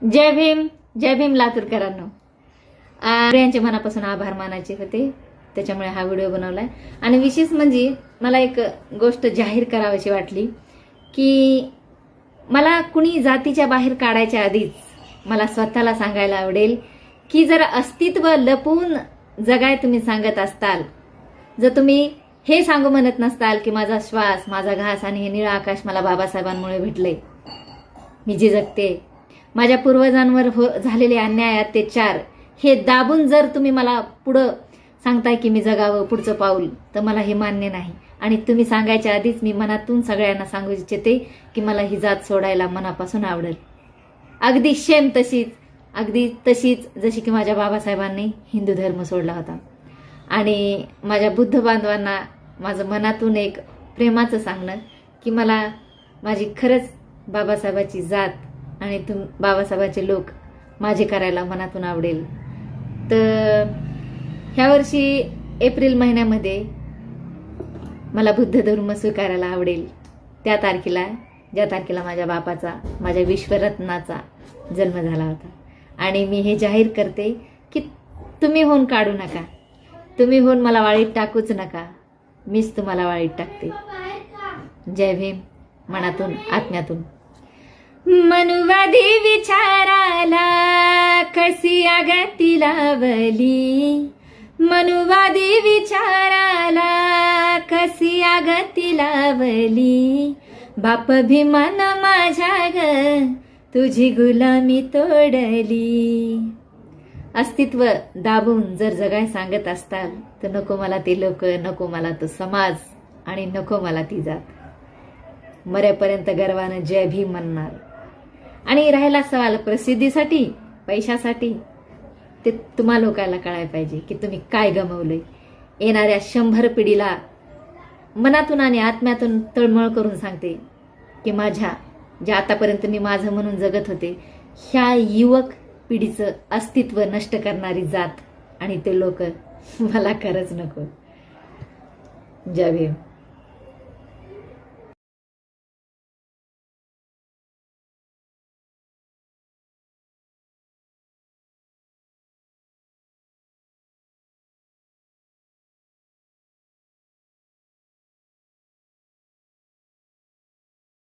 जय भीम, जय भीम लातूरकरांनो. यांचे मनापासून आभार मानायचे होते, त्याच्यामुळे हा व्हिडिओ बनवलाय. आणि विशेष म्हणजे मला एक गोष्ट जाहीर करावीशी वाटली की मला कुणी जातीच्या बाहेर काढायच्या आधीच मला स्वतःला सांगायला आवडेल की जर अस्तित्व लपवून जगाय तुम्ही सांगत असताल, जर तुम्ही हे सांगू म्हणत नसताल की माझा श्वास, माझा घास आणि हे निळं आकाश मला बाबासाहेबांमुळे भेटले, मी जे जगते, माझ्या पूर्वजांवर झालेले अन्याय अत्याचार हे दाबून जर तुम्ही मला पुढं सांगताय की मी जगावं पुढचं पाऊल, तर मला हे मान्य नाही. आणि तुम्ही सांगायच्या आधीच मी मनातून सगळ्यांना सांगू इच्छिते की मला ही जात सोडायला मनापासून आवडेल. अगदी सेम तशीच, अगदी तशीच जशी की माझ्या बाबासाहेबांनी हिंदू धर्म सोडला होता. आणि माझ्या बुद्ध बांधवांना माझं मनातून एक प्रेमाचं सांगणं की मला माझी खरंच बाबासाहेबाची जात आणि बाबासाहेबाचे लोक माझे करायला मनातून आवडेल. तर ह्या वर्षी एप्रिल महिन्यामध्ये मला बुद्ध धर्म स्वीकारायला आवडेल. त्या तारखेला, ज्या तारखेला माझ्या बापाचा, माझ्या विश्वरत्नाचा जन्म झाला होता. आणि मी हे जाहीर करते की तुम्ही होऊन काढू नका, तुम्ही होऊन मला वाळीत टाकूच नका, मीच तुम्हाला वाळीत टाकते. जय भीम, मनातून आत्म्यातून. मनुवादी विचाराला कशी आगती लावली, मनुवादी विचाराला कशी आगती लावली, बाप भीमान माझ्या ग तुझी गुलामी तोडली. अस्तित्व दाबून जर जगाय सांगत असताल तर नको मला ते लोक, नको मला तो समाज आणि नको मला ती जात. मरेपर्यंत गर्वानं जय भीम म्हणणार. आणि राहिला सवाल प्रसिद्धीसाठी, पैशासाठी, ते तुम्हा लोकांना कळायला पाहिजे की तुम्ही काय गमावलंय. येणाऱ्या 100 पिढीला मनातून आणि आत्म्यातून तळमळ करून सांगते की माझ्या जे आतापर्यंत मी माझं म्हणून जगत होते, ह्या युवक पिढीचं अस्तित्व नष्ट करणारी जात आणि ते लोक मला खरंच नको. जय भीम.